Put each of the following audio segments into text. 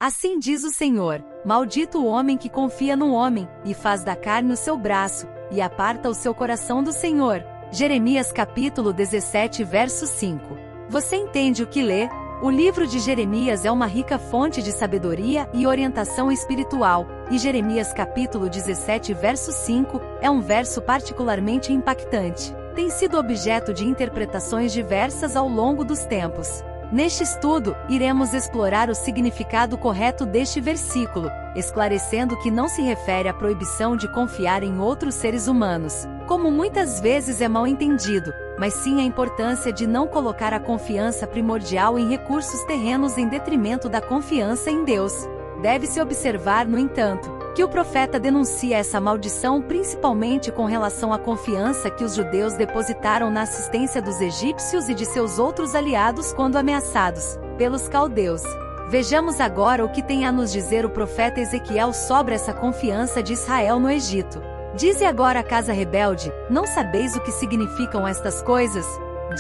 Assim diz o Senhor: maldito o homem que confia no homem, e faz da carne o seu braço, e aparta o seu coração do Senhor. Jeremias capítulo 17 verso 5. Você entende o que lê? O livro de Jeremias é uma rica fonte de sabedoria e orientação espiritual, e Jeremias capítulo 17 verso 5 é um verso particularmente impactante. Tem sido objeto de interpretações diversas ao longo dos tempos. Neste estudo, iremos explorar o significado correto deste versículo, esclarecendo que não se refere à proibição de confiar em outros seres humanos, como muitas vezes é mal entendido, mas sim a importância de não colocar a confiança primordial em recursos terrenos em detrimento da confiança em Deus. Deve-se observar, no entanto, que o profeta denuncia essa maldição principalmente com relação à confiança que os judeus depositaram na assistência dos egípcios e de seus outros aliados quando ameaçados pelos caldeus. Vejamos agora o que tem a nos dizer o profeta Ezequiel sobre essa confiança de Israel no Egito. Dize agora a casa rebelde: não sabeis o que significam estas coisas?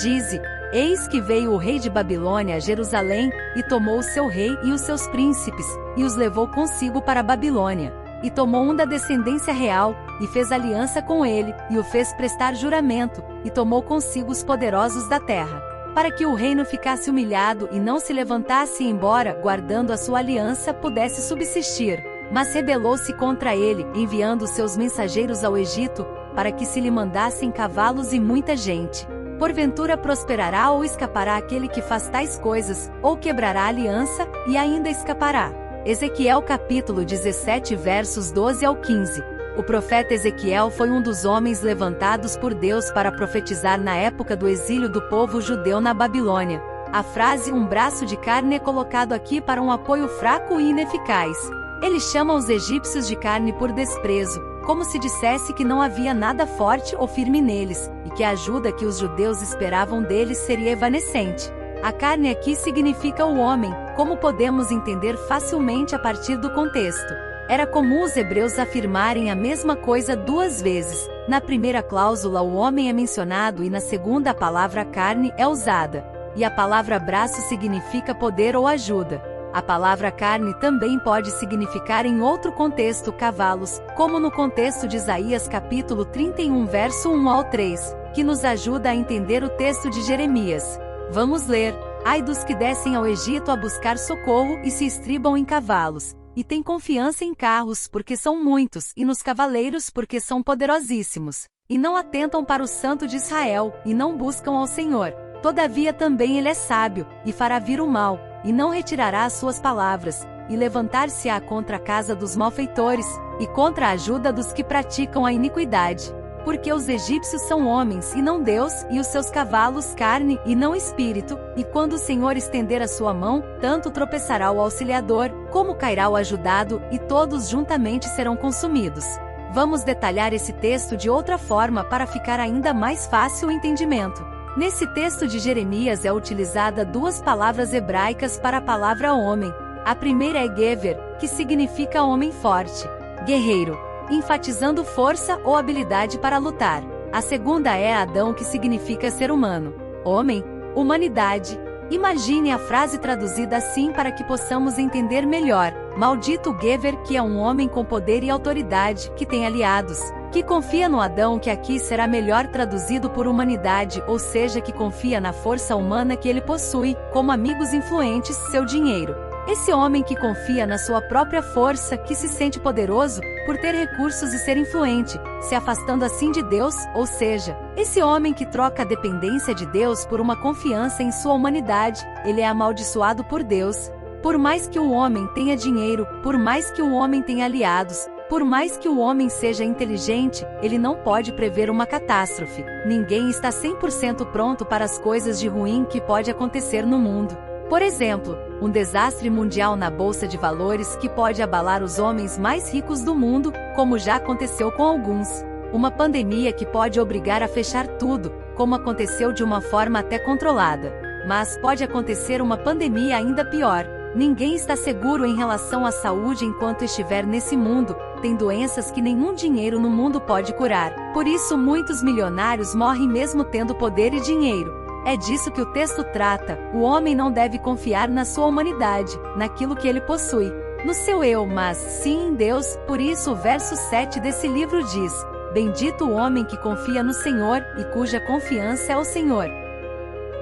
Dize: eis que veio o rei de Babilônia a Jerusalém, e tomou o seu rei e os seus príncipes, e os levou consigo para a Babilônia. E tomou um da descendência real, e fez aliança com ele, e o fez prestar juramento, e tomou consigo os poderosos da terra, para que o reino ficasse humilhado e não se levantasse, e embora, guardando a sua aliança, pudesse subsistir. Mas rebelou-se contra ele, enviando seus mensageiros ao Egito, para que se lhe mandassem cavalos e muita gente. Porventura prosperará ou escapará aquele que faz tais coisas, ou quebrará a aliança, e ainda escapará. Ezequiel capítulo 17 versos 12 ao 15. O profeta Ezequiel foi um dos homens levantados por Deus para profetizar na época do exílio do povo judeu na Babilônia. A frase "um braço de carne" é colocado aqui para um apoio fraco e ineficaz. Ele chama os egípcios de carne por desprezo, como se dissesse que não havia nada forte ou firme neles, e que a ajuda que os judeus esperavam deles seria evanescente. A carne aqui significa o homem, como podemos entender facilmente a partir do contexto. Era comum os hebreus afirmarem a mesma coisa duas vezes. Na primeira cláusula o homem é mencionado e na segunda a palavra carne é usada. E a palavra braço significa poder ou ajuda. A palavra carne também pode significar em outro contexto cavalos, como no contexto de Isaías capítulo 31 verso 1 ao 3, que nos ajuda a entender o texto de Jeremias. Vamos ler: ai dos que descem ao Egito a buscar socorro e se estribam em cavalos, e têm confiança em carros porque são muitos, e nos cavaleiros porque são poderosíssimos, e não atentam para o Santo de Israel, e não buscam ao Senhor. Todavia também ele é sábio, e fará vir o mal, e não retirará as suas palavras, e levantar-se-á contra a casa dos malfeitores, e contra a ajuda dos que praticam a iniquidade. Porque os egípcios são homens e não Deus, e os seus cavalos carne e não espírito, e quando o Senhor estender a sua mão, tanto tropeçará o auxiliador, como cairá o ajudado, e todos juntamente serão consumidos. Vamos detalhar esse texto de outra forma para ficar ainda mais fácil o entendimento. Nesse texto de Jeremias é utilizada duas palavras hebraicas para a palavra homem. A primeira é gever, que significa homem forte, guerreiro, enfatizando força ou habilidade para lutar. A segunda é Adão, que significa ser humano, homem, humanidade. Imagine a frase traduzida assim para que possamos entender melhor: maldito Gever, que é um homem com poder e autoridade, que tem aliados, que confia no Adão, que aqui será melhor traduzido por humanidade, ou seja, que confia na força humana que ele possui, como amigos influentes, seu dinheiro. Esse homem que confia na sua própria força, que se sente poderoso por ter recursos e ser influente, se afastando assim de Deus, ou seja, esse homem que troca a dependência de Deus por uma confiança em sua humanidade, ele é amaldiçoado por Deus. Por mais que o homem tenha dinheiro, por mais que o homem tenha aliados, por mais que o homem seja inteligente, ele não pode prever uma catástrofe. Ninguém está 100% pronto para as coisas de ruim que pode acontecer no mundo. Por exemplo, um desastre mundial na bolsa de valores que pode abalar os homens mais ricos do mundo, como já aconteceu com alguns. Uma pandemia que pode obrigar a fechar tudo, como aconteceu de uma forma até controlada. Mas pode acontecer uma pandemia ainda pior. Ninguém está seguro em relação à saúde enquanto estiver nesse mundo. Tem doenças que nenhum dinheiro no mundo pode curar. Por isso muitos milionários morrem mesmo tendo poder e dinheiro. É disso que o texto trata. O homem não deve confiar na sua humanidade, naquilo que ele possui, no seu eu, mas sim em Deus. Por isso o verso 7 desse livro diz: Bendito o homem que confia no Senhor e cuja confiança é o Senhor.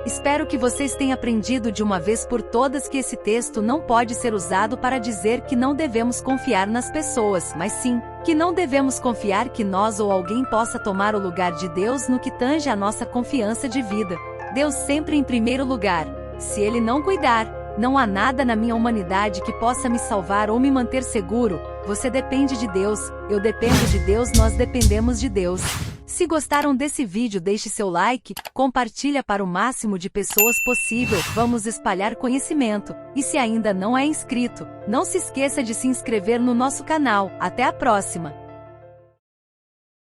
Espero que vocês tenham aprendido de uma vez por todas que esse texto não pode ser usado para dizer que não devemos confiar nas pessoas, mas sim, que não devemos confiar que nós ou alguém possa tomar o lugar de Deus no que tange a nossa confiança de vida. Deus sempre em primeiro lugar. Se Ele não cuidar, não há nada na minha humanidade que possa me salvar ou me manter seguro. Você depende de Deus, eu dependo de Deus, nós dependemos de Deus. Se gostaram desse vídeo, deixe seu like, compartilha para o máximo de pessoas possível, vamos espalhar conhecimento. E se ainda não é inscrito, não se esqueça de se inscrever no nosso canal. Até a próxima!